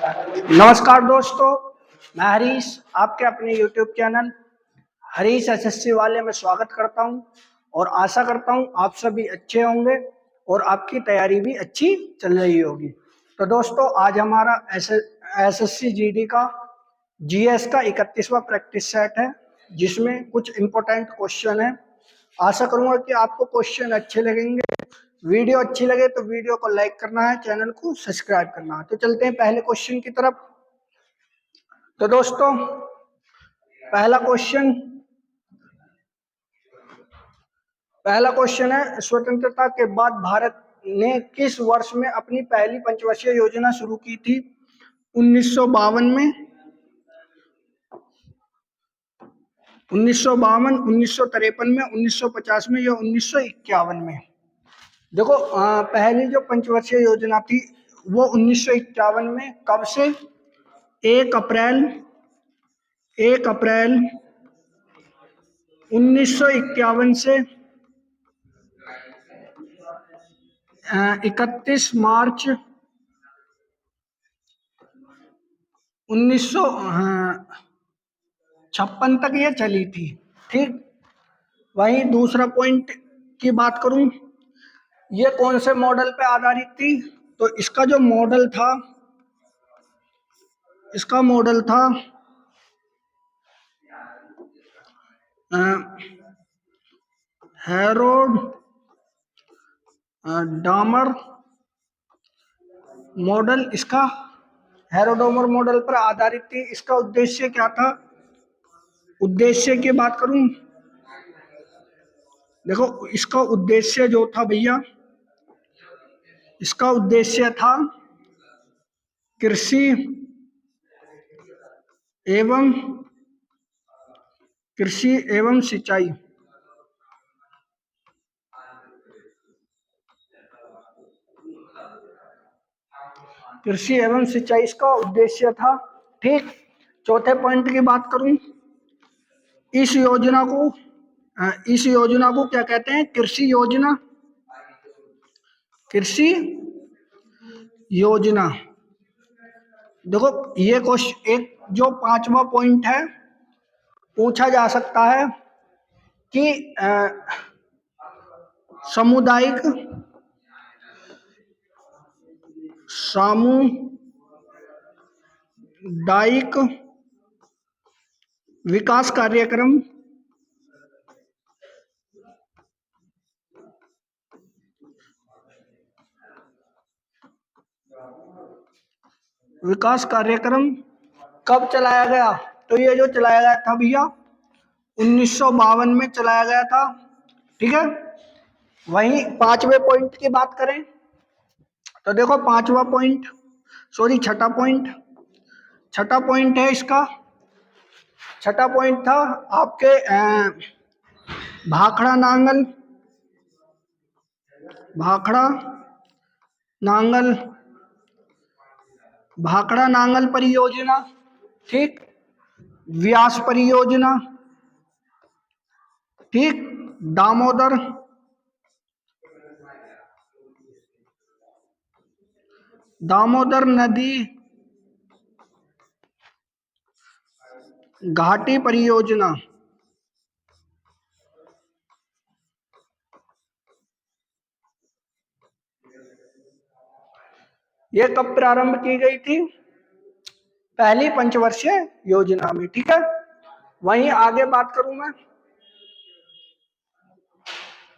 नमस्कार दोस्तों, मैं हरीश आपके अपने YouTube चैनल हरीश एसएससी वाले में स्वागत करता हूं और आशा करता हूं आप सभी अच्छे होंगे और आपकी तैयारी भी अच्छी चल रही होगी। तो दोस्तों, आज हमारा एसएससी जीडी का जीएस का 31वां प्रैक्टिस सेट है, जिसमें कुछ इंपॉर्टेंट क्वेश्चन है। आशा करूंगा कि आपको क्वेश्चन अच्छे लगेंगे। वीडियो अच्छी लगे तो वीडियो को लाइक करना है, चैनल को सब्सक्राइब करना है। तो चलते हैं पहले क्वेश्चन की तरफ। तो दोस्तों, पहला क्वेश्चन है, स्वतंत्रता के बाद भारत ने किस वर्ष में अपनी पहली पंचवर्षीय योजना शुरू की थी? 1952 में, 1952, 1953 में, 1950 में या 1951 में? देखो, पहली जो पंचवर्षीय योजना थी वो 1951 में। कब से? 1 अप्रैल 1951 से 31 मार्च 1956 तक ये चली थी। ठीक। वहीं दूसरा पॉइंट की बात करूं, ये कौन से मॉडल पे आधारित थी? तो इसका मॉडल था हेरोड डामर मॉडल। इसका हेरोडोमर मॉडल पर आधारित थी। इसका उद्देश्य क्या था? उद्देश्य की बात करूं, देखो इसका उद्देश्य जो था भैया, इसका उद्देश्य था कृषि एवं सिंचाई। कृषि एवं सिंचाई इसका उद्देश्य था। ठीक। चौथे पॉइंट की बात करूं, इस योजना को क्या कहते हैं? कृषि योजना। देखो, ये क्वेश्चन एक जो 5वां पॉइंट है, पूछा जा सकता है कि सामुदायिक विकास कार्यक्रम कब चलाया गया? तो ये जो चलाया गया था भैया, 1952 में चलाया गया था। ठीक है। वहीं 5वें पॉइंट की बात करें तो देखो, छठा पॉइंट है इसका। छठा पॉइंट था आपके भाखड़ा नांगल परियोजना। ठीक। व्यास परियोजना। ठीक। दामोदर नदी घाटी परियोजना। ये कब प्रारंभ की गई थी? पहली पंचवर्षीय योजना में। ठीक है। वहीं आगे बात करूं मैं,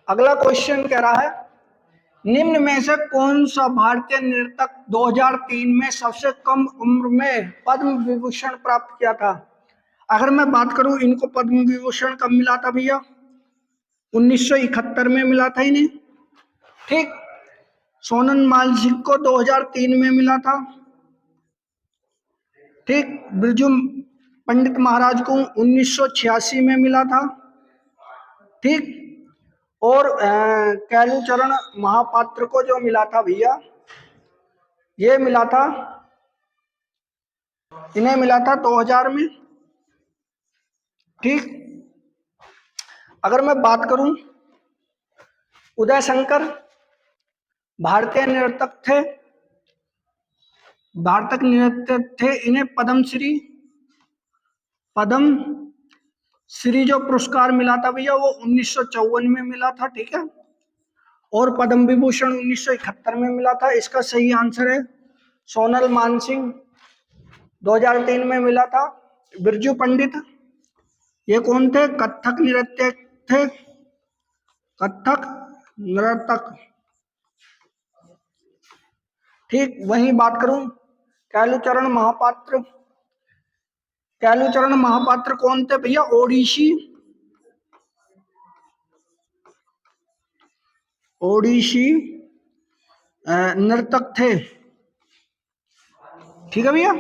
अगला क्वेश्चन कह रहा है, निम्न में से कौन सा भारतीय नर्तक 2003 में सबसे कम उम्र में पद्म विभूषण प्राप्त किया था? अगर मैं बात करूं, इनको पद्म विभूषण कब मिला था भैया? 1971 में मिला था इन्हें। ठीक। सोनम मांझी को 2003 में मिला था। ठीक। बिरजू पंडित महाराज को 1986 में मिला था। ठीक। और कैलूचरण महापात्र को जो मिला था भैया, ये मिला था, इन्हें मिला था 2000 में। ठीक। अगर मैं बात करूं, उदय शंकर भारतीय नर्तक थे। वार्तक नृत्य थे, इन्हें पद्म श्री जो पुरस्कार मिला था भैया वो 1954 में मिला था, ठीक है। और पद्म विभूषण 1971 में मिला था। इसका सही आंसर है सोनल मानसिंह, 2003 में मिला था। बिरजू पंडित, ये कौन थे? कथक नृत्य थे, कथक नर्तक, ठीक। वहीं बात करूं कैलूचरण महापात्र, कैलूचरण महापात्र कौन थे भैया? ओडिशी नर्तक थे, ठीक है भैया।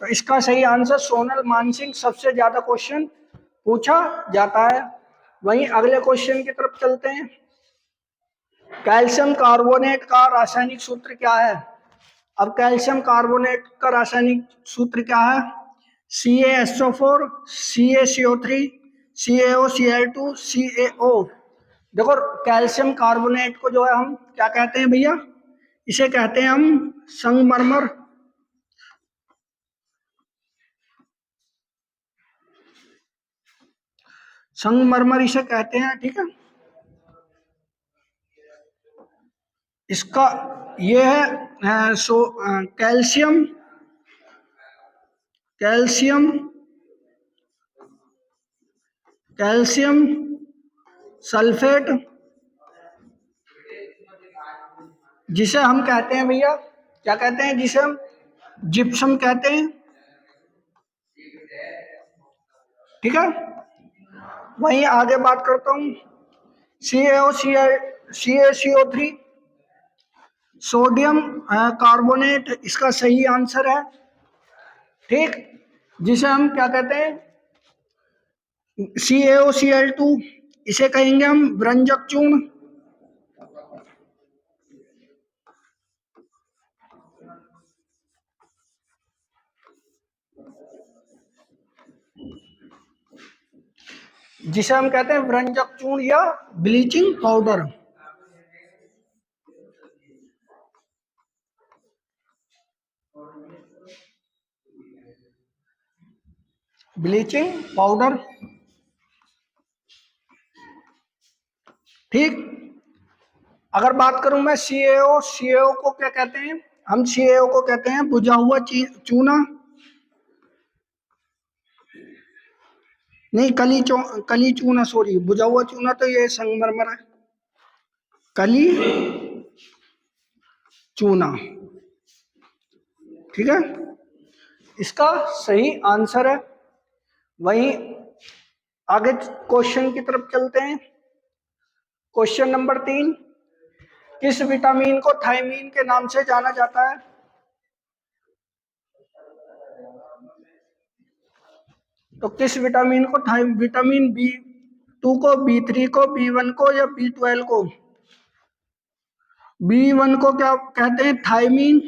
तो इसका सही आंसर सोनल मानसिंह। सबसे ज्यादा क्वेश्चन पूछा जाता है। वहीं अगले क्वेश्चन की तरफ चलते हैं। कैल्शियम कार्बोनेट का रासायनिक सूत्र क्या है? अब कैल्शियम कार्बोनेट का रासायनिक सूत्र क्या है? CaSO4, CaCO3, CaOCl2, CaO। देखो कैल्शियम कार्बोनेट को जो है हम क्या कहते हैं भैया? इसे कहते हैं हम संगमरमर, संगमरमर इसे कहते हैं, ठीक है। इसका ये है कैल्शियम, कैल्शियम, कैल्शियम सल्फेट, जिसे हम कहते हैं भैया क्या कहते हैं? जिसे हम जिप्सम कहते हैं, ठीक है। वहीं आगे बात करता हूं CaCO3, सोडियम कार्बोनेट, इसका सही आंसर है, ठीक। जिसे हम क्या कहते हैं? CaOCl2, इसे कहेंगे हम व्रंजक चूर्ण, जिसे हम कहते हैं व्रंजक चूर्ण या ब्लीचिंग पाउडर। ब्लीचिंग पाउडर, ठीक। अगर बात करूं मैं CaO को क्या कहते हैं? हम CaO को कहते हैं बुझा हुआ चूना, नहीं कली चूना, सॉरी, बुझा हुआ चूना तो ये संगमरमर है, कली चूना, ठीक है। इसका सही आंसर है। वहीं आगे क्वेश्चन की तरफ चलते हैं। क्वेश्चन नंबर 3, किस विटामिन को थायमीन के नाम से जाना जाता है? तो किस विटामिन को विटामिन B2 को, B3 को, B1 को या B12 को? B1 को क्या कहते हैं? थायमीन।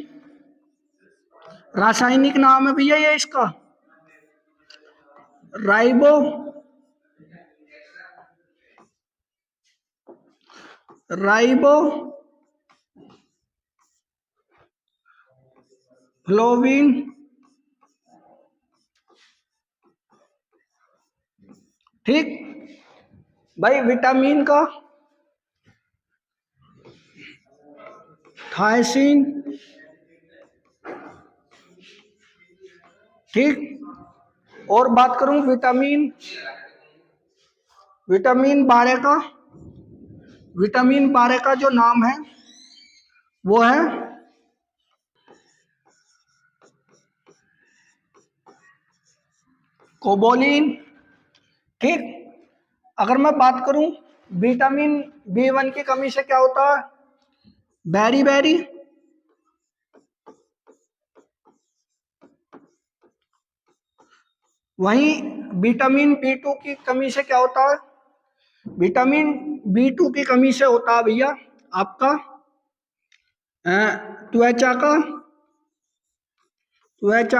रासायनिक नाम है भैया ये इसका राइबो राइबो फ्लोविन, ठीक। भाई विटामिन का थायसिन, ठीक। और बात करूं विटामिन 12 का, विटामिन 12 का जो नाम है वो है कोबोलिन, ठीक। अगर मैं बात करूं विटामिन B1 की कमी से क्या होता है? बेरी बेरी, वहीं विटामिन B2 की कमी से क्या होता है? विटामिन B2 की कमी से होता है भैया आपका त्वचा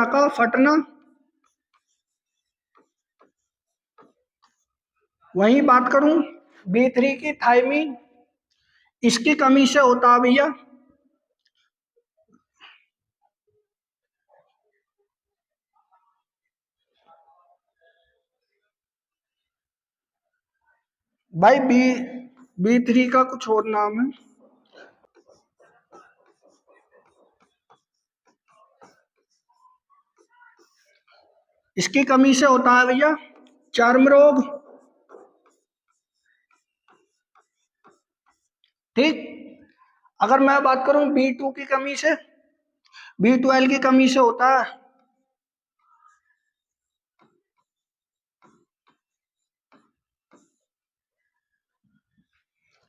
का फटना। वहीं बात करूं B3 की थायमीन, इसकी कमी से होता है भैया भाई B3 का कुछ और नाम है। इसकी कमी से होता है भैया चर्म रोग। ठीक। अगर मैं बात करूं B2 की कमी से, B12 की कमी से होता है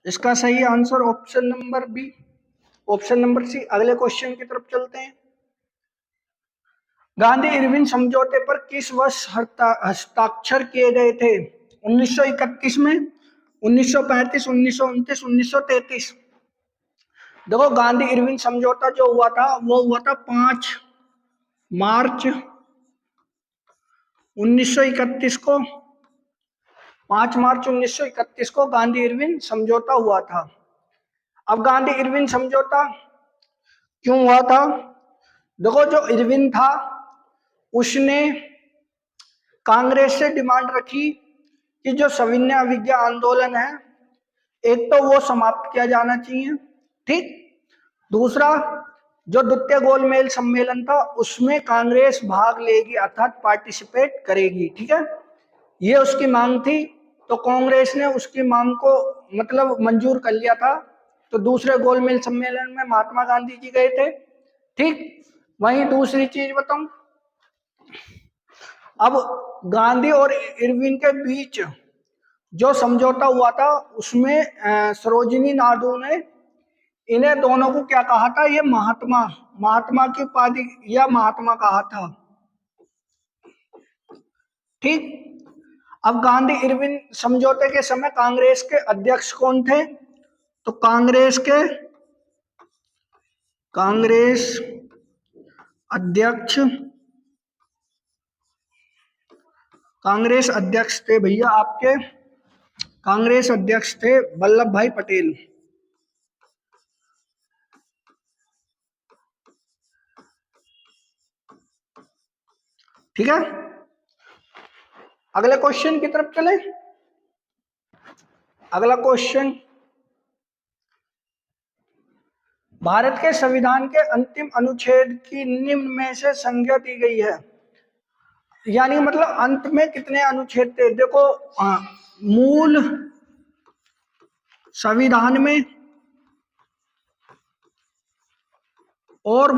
इसका सही answer option number B, option number C. अगले क्वेश्चन की तरफ चलते हैं। गांधी इरविन समझौते पर किस वर्ष हस्ताक्षर किए गए थे? 1931 में, 1935, 1929, 1933। देखो गांधी इरविन समझौता जो हुआ था वो हुआ था 5 मार्च 1931 को। 5 मार्च 1931 को गांधी इरविन समझौता हुआ था। अब गांधी इरविन समझौता क्यों हुआ था? देखो जो इरविन था उसने कांग्रेस से डिमांड रखी कि जो सविनय अवज्ञा आंदोलन है एक तो वो समाप्त किया जाना चाहिए। ठीक। दूसरा, जो द्वितीय गोलमेज सम्मेलन था उसमें कांग्रेस भाग लेगी अर्थात पार्टिसिपेट करेगी। ठीक है, ये उसकी मांग थी। तो कांग्रेस ने उसकी मांग को मतलब मंजूर कर लिया था। तो दूसरे गोलमेज सम्मेलन में महात्मा गांधी जी गए थे। ठीक। वहीं दूसरी चीज बताऊं, अब गांधी और इरविन के बीच जो समझौता हुआ था उसमें सरोजिनी नायडू ने इन्हें दोनों को क्या कहा था? ये महात्मा, महात्मा की उपाधि या महात्मा कहा था। ठीक। अब गांधी इरविन समझौते के समय कांग्रेस के अध्यक्ष कौन थे? तो कांग्रेस अध्यक्ष कांग्रेस अध्यक्ष थे भैया आपके, कांग्रेस अध्यक्ष थे वल्लभ भाई पटेल। ठीक है, अगले क्वेश्चन की तरफ चले। अगला क्वेश्चन, भारत के संविधान के अंतिम अनुच्छेद की निम्न में से संज्ञा दी गई है। यानी मतलब अंत में कितने अनुच्छेद थे? देखो मूल संविधान में और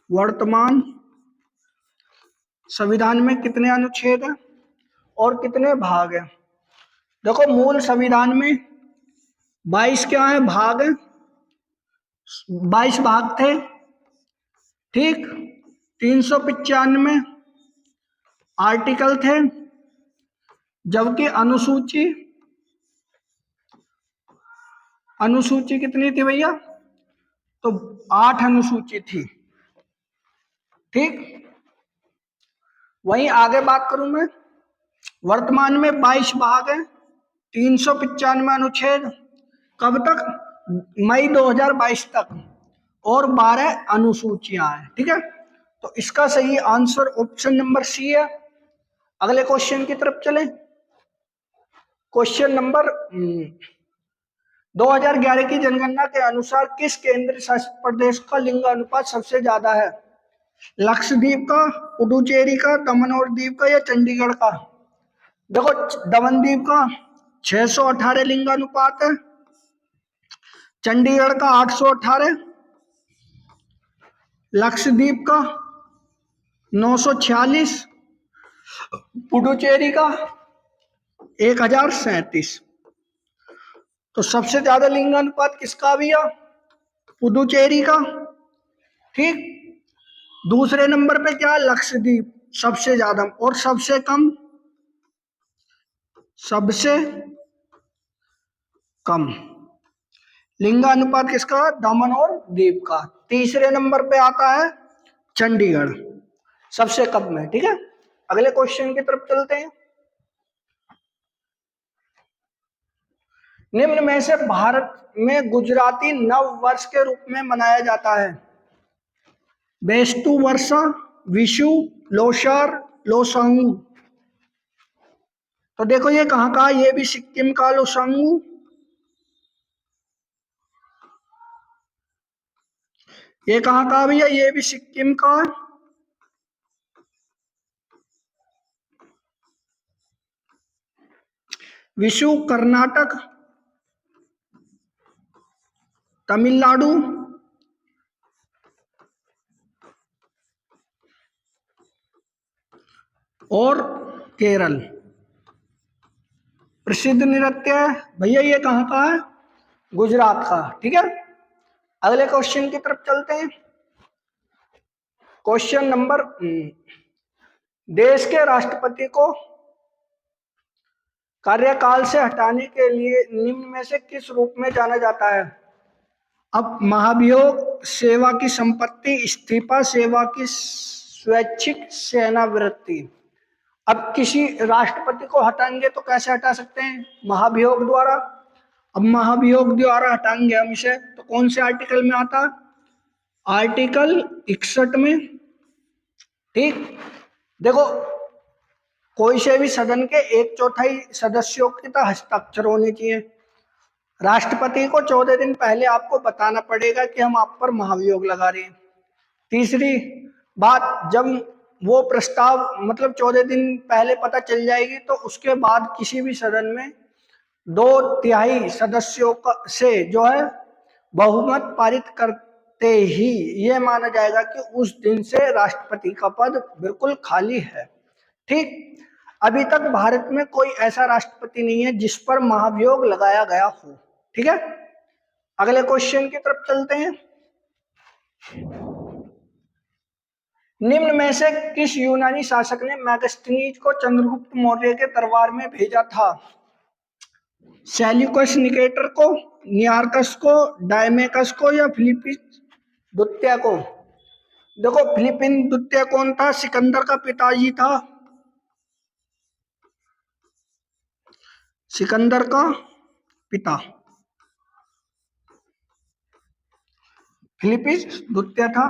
वर्तमान संविधान में कितने अनुच्छेद हैं और कितने भाग हैं? देखो मूल संविधान में 22 क्या है भाग है, 22 भाग थे। ठीक। 395 आर्टिकल थे, जबकि अनुसूची कितनी थी भैया? तो 8 अनुसूची थी। ठीक। वहीं आगे बात करूं मैं, वर्तमान में 22 भाग है, 395 अनुच्छेद, कब तक? मई 2022 तक, और 12 अनुसूचियां हैं। ठीक है, तो इसका सही आंसर ऑप्शन नंबर सी है। अगले क्वेश्चन की तरफ चलें। क्वेश्चन नंबर 2011 की जनगणना के अनुसार किस केंद्र शासित प्रदेश का लिंग अनुपात सबसे ज्यादा है? लक्षद्वीप का, पुडुचेरी का, दमन और दीव का, या चंडीगढ़ का? देखो दमन दीव का 618 लिंगानुपात है, चंडीगढ़ का 818, लक्षद्वीप का 946, पुडुचेरी का 1037। तो सबसे ज्यादा लिंगानुपात किसका भैया? पुडुचेरी का। ठीक। दूसरे नंबर पे क्या? लक्षद्वीप सबसे ज्यादा, और सबसे कम लिंगानुपात किसका? दमन और दीव का। तीसरे नंबर पे आता है चंडीगढ़, सबसे कम में। ठीक है, अगले क्वेश्चन की तरफ चलते हैं। निम्न में से भारत में गुजराती नव वर्ष के रूप में मनाया जाता है? बेस्तु वर्षा, विशु, लोसार, लोसांग। तो देखो ये कहाँ का है, ये भी सिक्किम का लोसांगू, ये कहाँ का है भैया, ये भी सिक्किम का है। विशु कर्नाटक, तमिलनाडु और केरल। प्रसिद्ध नृत्य भैया ये कहाँ का है, गुजरात का। ठीक है, अगले क्वेश्चन की तरफ चलते हैं। क्वेश्चन नंबर, देश के राष्ट्रपति को कार्यकाल से हटाने के लिए निम्न में से किस रूप में जाना जाता है। अब महाभियोग, सेवा की संपत्ति, इस्तीफा, सेवा की स्वैच्छिक सेवानिवृत्ति। अब किसी राष्ट्रपति को हटाएंगे तो कैसे हटा सकते हैं, महाभियोग द्वारा। अब महाभियोग द्वारा हटाएंगे हम इसे तो कौन से आर्टिकल में आता है, आर्टिकल 61 में। ठीक, देखो कोई से भी सदन के 1/4 सदस्यों की तो हस्ताक्षर होने चाहिए। राष्ट्रपति को 14 दिन पहले आपको बताना पड़ेगा कि हम आप पर महाभियोग लगा रहे हैं। तीसरी बात, जब वो प्रस्ताव मतलब 14 दिन पहले पता चल जाएगी तो उसके बाद किसी भी सदन में 2/3 सदस्यों का से जो है बहुमत पारित करते ही ये माना जाएगा कि उस दिन से राष्ट्रपति का पद बिल्कुल खाली है। ठीक, अभी तक भारत में कोई ऐसा राष्ट्रपति नहीं है जिस पर महाभियोग लगाया गया हो। ठीक है, अगले क्वेश्चन की तरफ चलते हैं। निम्न में से किस यूनानी शासक ने मैगस्थनीज को चंद्रगुप्त मौर्य के दरबार में भेजा था। सेल्यूकस निकेटर को, नियार्कस को, डायमेकस को या फिलिपिन द्वितीय को। देखो फिलिपिन द्वितीय कौन था, सिकंदर का पिताजी था, सिकंदर का पिता फिलिपिस द्वितीय था।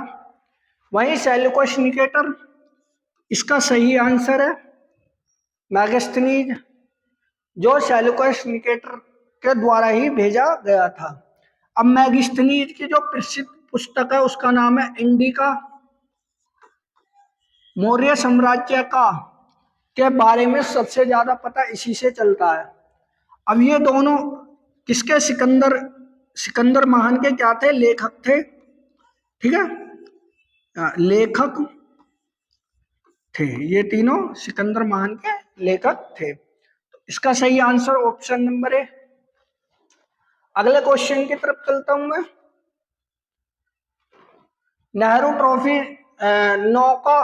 वहीं सेल्यूकस निकेटर, इसका सही आंसर है मैगस्थनीज, जो सेल्यूकस निकेटर के द्वारा ही भेजा गया था। अब मैगस्थनीज की जो प्रसिद्ध पुस्तक है उसका नाम है इंडिका, मौर्य साम्राज्य का के बारे में सबसे ज्यादा पता इसी से चलता है। अब ये दोनों किसके, सिकंदर, सिकंदर महान के क्या थे, लेखक थे। ठीक है, लेखक थे, ये तीनों सिकंदर महान के लेखक थे। तो इसका सही आंसर ऑप्शन नंबर है। अगले क्वेश्चन की तरफ चलता हूं मैं। नेहरू ट्रॉफी नौका,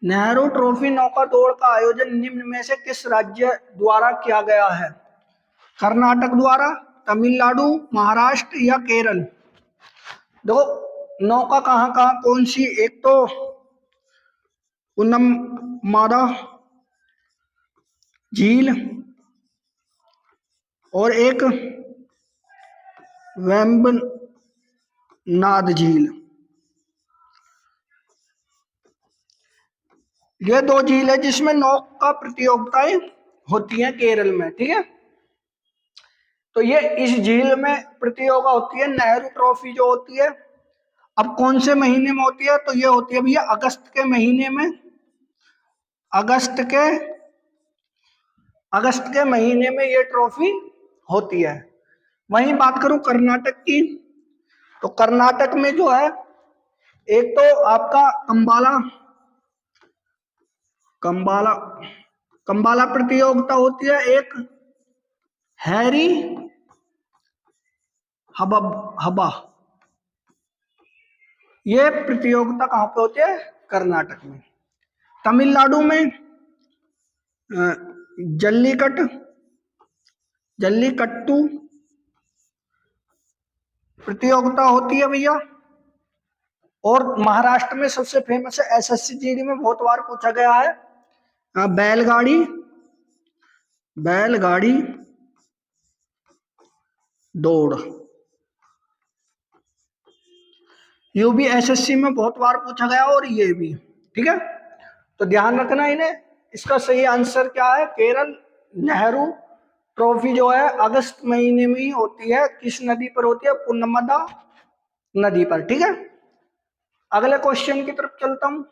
नेहरू ट्रॉफी नौका दौड़ का आयोजन निम्न में से किस राज्य द्वारा किया गया है। कर्नाटक द्वारा, तमिलनाडु, महाराष्ट्र या केरल। देखो नौका कहाँ कहाँ कौन सी, एक तो उन्नमदा झील और एक वेम्बनाड झील, ये 2 झील है जिसमें नौका प्रतियोगिताएं होती हैं केरल में। ठीक है, तो ये इस झील में प्रतियोगिता होती है, नेहरू ट्रॉफी जो होती है। अब कौन से महीने में होती है, तो ये होती है भैया अगस्त के महीने में, अगस्त के महीने में ये ट्रॉफी होती है। वहीं बात करूं कर्नाटक की, तो कर्नाटक में जो है एक तो आपका कंबाला कंबाला प्रतियोगिता होती है, एक हैरी हबा, ये प्रतियोगिता कहां पे होती है, कर्नाटक में। तमिलनाडु में जल्लीकट्टू प्रतियोगिता होती है भैया। और महाराष्ट्र में सबसे फेमस है, एसएससी में बहुत बार पूछा गया है, बैलगाड़ी दौड़। ये भी एसएससी में बहुत बार पूछा गया और ये भी। ठीक है, तो ध्यान रखना इन्हें, इसका सही आंसर क्या है? केरल। नेहरू ट्रॉफी जो है अगस्त महीने में ही होती है। किस नदी पर होती है? पुनर्नर्मदा नदी पर। ठीक है, अगले क्वेश्चन की तरफ चलता हूं।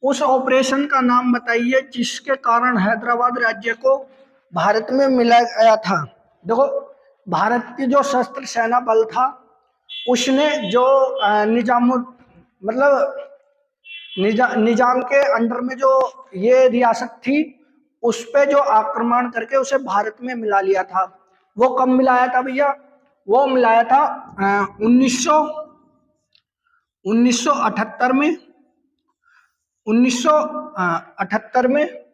उस ऑपरेशन का नाम बताइए जिसके कारण हैदराबाद राज्य को भारत में मिलाया गया था। देखो, भारत की जो सशस्त्र सेना बल था उसने जो मतलब निजाम के अंडर में जो ये रियासत थी उस पे जो आक्रमण करके उसे भारत में मिला लिया था। वो कब मिलाया था भैया? वो मिलाया था 1978 में। 1978 में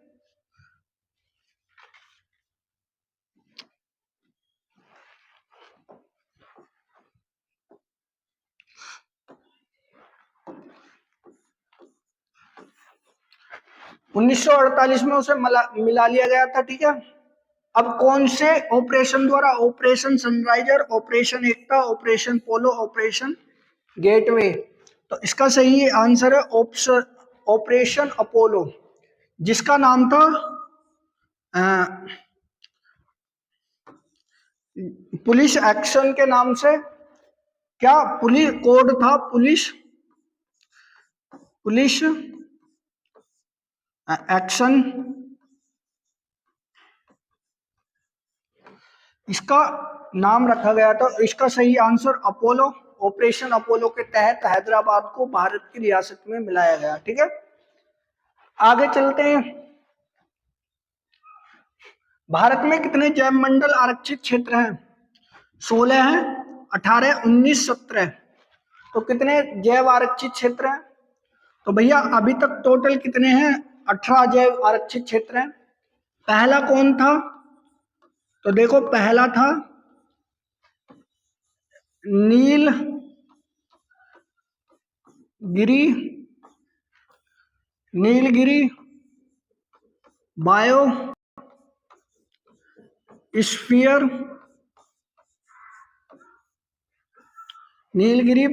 1948 में उसे मिला लिया गया था। ठीक है, अब कौन से ऑपरेशन द्वारा? ऑपरेशन सनराइजर, ऑपरेशन एकता, ऑपरेशन पोलो, ऑपरेशन गेटवे। तो इसका सही आंसर है ऑपरेशन अपोलो, जिसका नाम था पुलिस एक्शन के नाम से। क्या पुलिस कोड था? पुलिस एक्शन, इसका नाम रखा गया था। इसका सही आंसर अपोलो, ऑपरेशन अपोलो के तहत हैदराबाद को भारत की रियासत में मिलाया गया। ठीक है, आगे चलते हैं। भारत में कितने जैव मंडल आरक्षित क्षेत्र हैं? 16 हैं, 18, 19, 17। तो कितने जैव आरक्षित क्षेत्र हैं? तो भैया अभी तक टोटल कितने हैं? 18 जैव आरक्षित क्षेत्र हैं। पहला कौन था? तो देखो, पहला था Nilgiri bio sphere, Nilgiri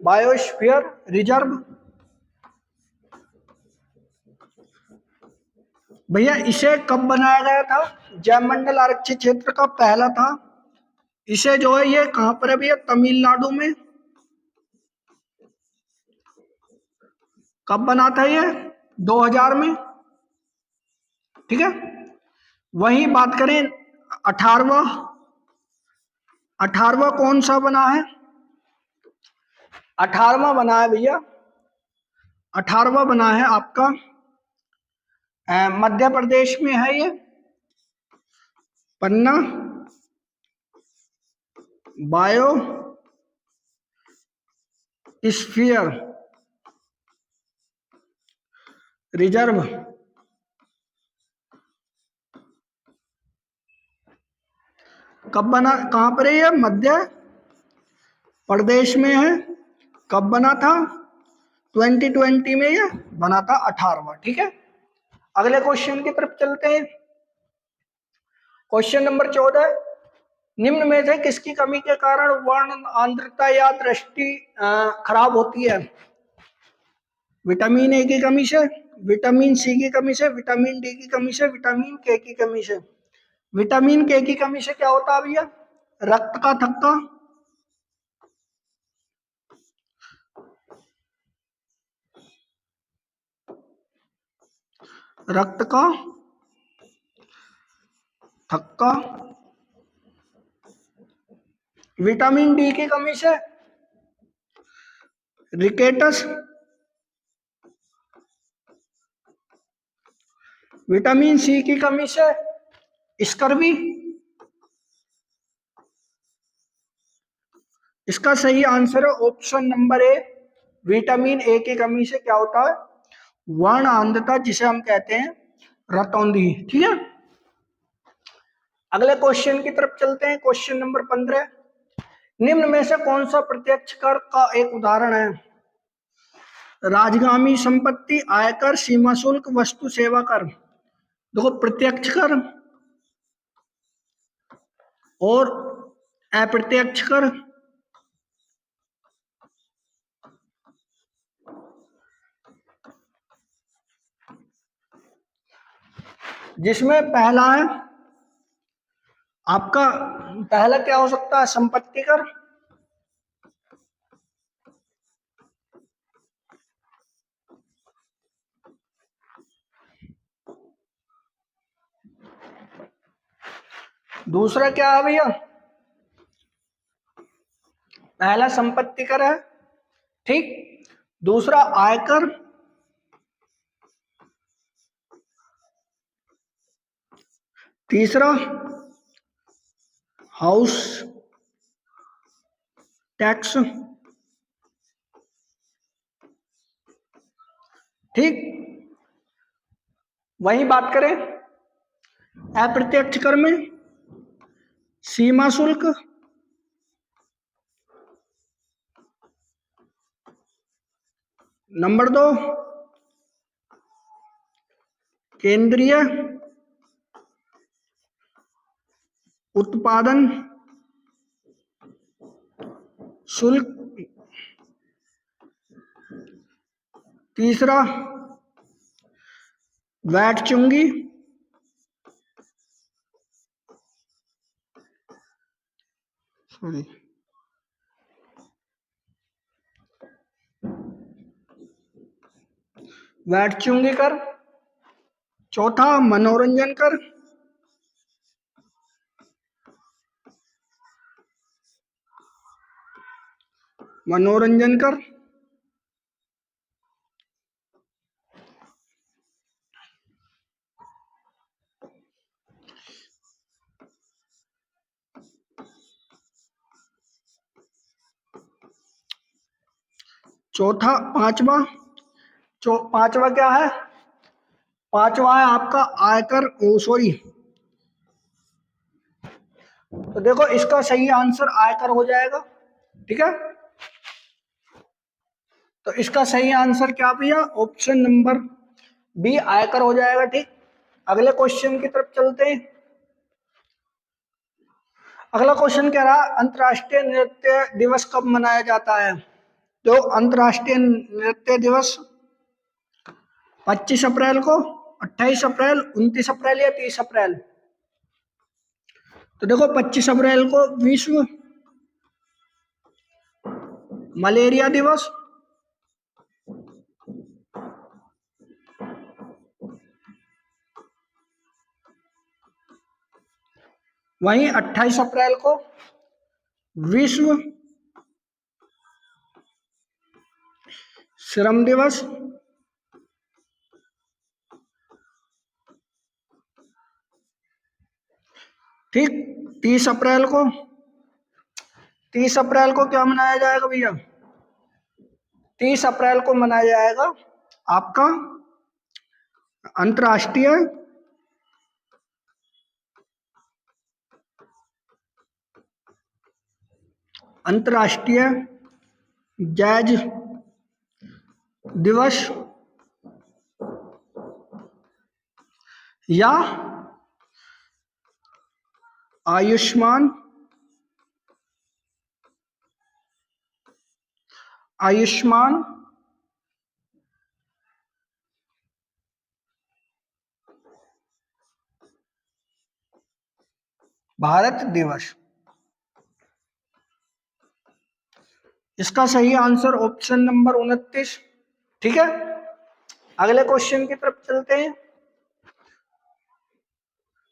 biosphere reserve. भैया इसे कब बनाया गया था? जैव मंडल आरक्षित क्षेत्र का पहला था। इसे जो है ये कहां पर है भैया? तमिलनाडु में। कब बना था ये? 2000 में। ठीक है, वही बात करें 18वां 18वां कौन सा बना है? 18वां बना है भैया, 18वां बना है आपका मध्य प्रदेश में है ये, पन्ना बायो स्फीयर रिजर्व। कब बना? कहां पर है ये? मध्य प्रदेश में है। कब बना था? 2020 में ये बना था, 18वां। ठीक है, अगले क्वेश्चन की तरफ चलते हैं। क्वेश्चन नंबर 14, निम्न में से किसकी कमी के कारण वर्ण आंद्रता या दृष्टि खराब होती है? विटामिन ए की कमी से, विटामिन सी की कमी से, विटामिन डी की कमी से, विटामिन के की कमी से। विटामिन के की कमी से क्या होता है भैया? रक्त का थक्का, रक्त का थक्का। विटामिन डी की कमी से रिकेटस, विटामिन सी की कमी से स्कर्वी। इसका सही आंसर है option number A, vitamin A की कमी से क्या होता है? वर्ण आंधता, जिसे हम कहते हैं रतौंधी। ठीक है, अगले क्वेश्चन की तरफ चलते हैं। क्वेश्चन नंबर 15, निम्न में से कौन सा प्रत्यक्ष कर का एक उदाहरण है? राजगामी संपत्ति, आयकर, सीमा शुल्क, वस्तु सेवा कर। देखो, प्रत्यक्ष कर और अप्रत्यक्ष कर, जिसमें पहला है आपका, पहला क्या हो सकता है, संपत्ति कर। दूसरा क्या है भैया, पहला संपत्ति कर है, ठीक। दूसरा आयकर, तीसरा हाउस टैक्स, ठीक। वही बात करें अप्रत्यक्ष कर में सीमा शुल्क, नंबर 2 केंद्रीय उत्पादन शुल्क, तीसरा वैट चुंगी, सॉरी वैट चुंगी कर, चौथा मनोरंजन कर, मनोरंजन कर, चौथा पांचवा, पांचवा क्या है, पांचवा है आपका आयकर, सॉरी, तो देखो इसका सही आंसर आयकर हो जाएगा, ठीक है। तो इसका सही आंसर क्या भैया, ऑप्शन नंबर बी आयकर हो जाएगा, ठीक। अगले क्वेश्चन की तरफ चलते हैं। अगला क्वेश्चन कह रहा है अंतर्राष्ट्रीय नृत्य दिवस कब मनाया जाता है। तो अंतर्राष्ट्रीय नृत्य दिवस 25 अप्रैल को, 28 अप्रैल, 29 अप्रैल या 30 अप्रैल। तो देखो 25 अप्रैल को विश्व मलेरिया दिवस, वहीं 28 अप्रैल को विश्व श्रम दिवस, ठीक। 30 अप्रैल को, 30 अप्रैल को क्या मनाया जाएगा भैया, 30 अप्रैल को मनाया जाएगा आपका अंतर्राष्ट्रीय अंतर्राष्ट्रीय जैज दिवस या आयुष्मान आयुष्मान भारत दिवस। इसका सही आंसर ऑप्शन नंबर 29, ठीक है। अगले क्वेश्चन की तरफ चलते हैं।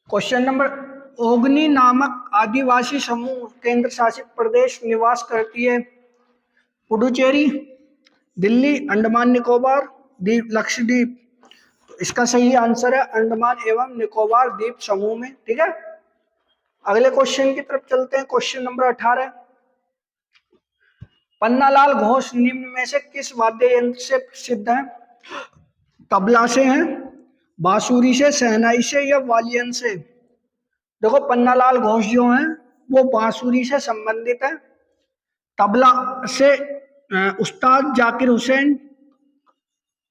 क्वेश्चन नंबर, ओगनी नामक आदिवासी समूह केंद्र शासित प्रदेश निवास करती है। पुडुचेरी, दिल्ली, अंडमान निकोबार द्वीप, लक्षद्वीप। तो इसका सही आंसर है अंडमान एवं निकोबार द्वीप समूह में, ठीक है। अगले क्वेश्चन की तरफ चलते हैं। क्वेश्चन नंबर 18, पन्नालाल घोष निम्न में से किस वाद्य यंत्र से प्रसिद्ध है। तबला से है, बांसुरी से, शहनाई से या वालियन से। देखो पन्नालाल घोष जो हैं वो बांसुरी से संबंधित है। तबला से उस्ताद जाकिर हुसैन,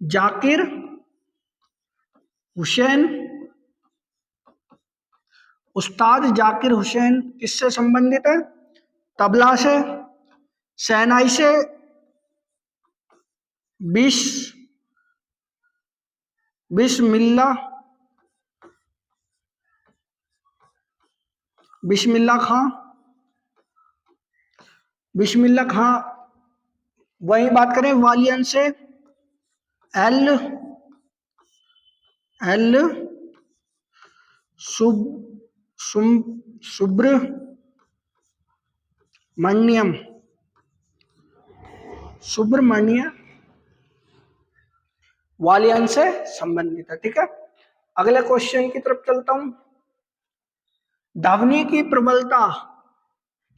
जाकिर हुसैन, उस्ताद जाकिर हुसैन किससे संबंधित है, तबला से। शहनाई से बिस्मिल्लाह बिस्मिल्लाह खां, बिस्मिल्लाह खां। वही बात करें वालियन से, एल एल सुब सुम सुब्रमण्यम, सुब्रमण्य वालियन से संबंधित है। ठीक है, अगले क्वेश्चन की तरफ चलता हूं। ध्वनि की प्रबलता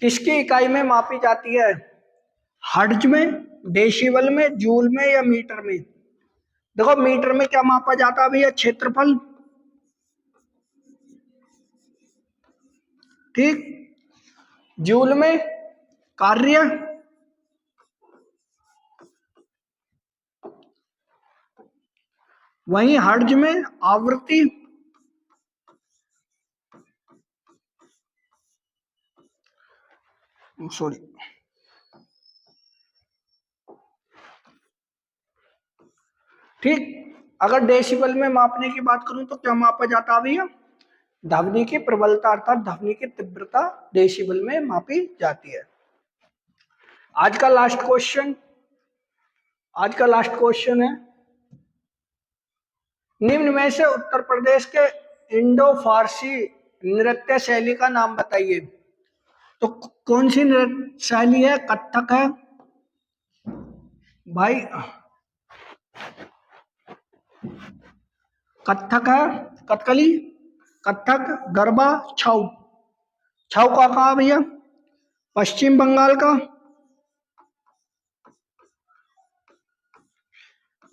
किसकी इकाई में मापी जाती है? हर्ट्ज में, डेसिबल में, जूल में या मीटर में? देखो मीटर में क्या मापा जाता है भैया? क्षेत्रफल। ठीक, जूल में कार्य, वहीं हर्ट्ज में आवृत्ति, सॉरी, ठीक। अगर डेसिबल में मापने की बात करूं तो क्या मापा जाता है भैया? ध्वनि की प्रबलता अर्थात ध्वनि की तीव्रता डेसिबल में मापी जाती है। आज का लास्ट क्वेश्चन, आज का लास्ट क्वेश्चन है, निम्न में से उत्तर प्रदेश के इंडो फारसी नृत्य शैली का नाम बताइए। तो कौन सी नृत्य शैली है? कथक है भाई, कथक है, कथकली, कथक, गरबा, छऊ। छऊ का कहा भैया? पश्चिम बंगाल का।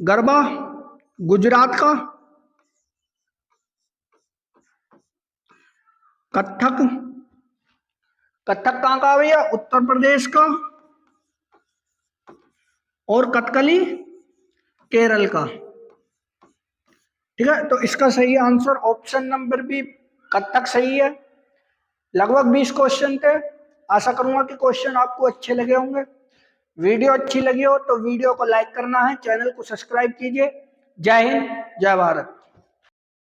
गरबा गुजरात का। कथक, कथक कहाँ का भैया? उत्तर प्रदेश का। और कथकली केरल का। ठीक है, तो इसका सही answer option number B Kathak सही है। लगभग 20 क्वेश्चन थे। आशा करूंगा कि क्वेश्चन आपको अच्छे लगे होंगे। वीडियो अच्छी लगी हो तो वीडियो को लाइक करना है, चैनल को सब्सक्राइब कीजिए। जय हिंद, जय भारत।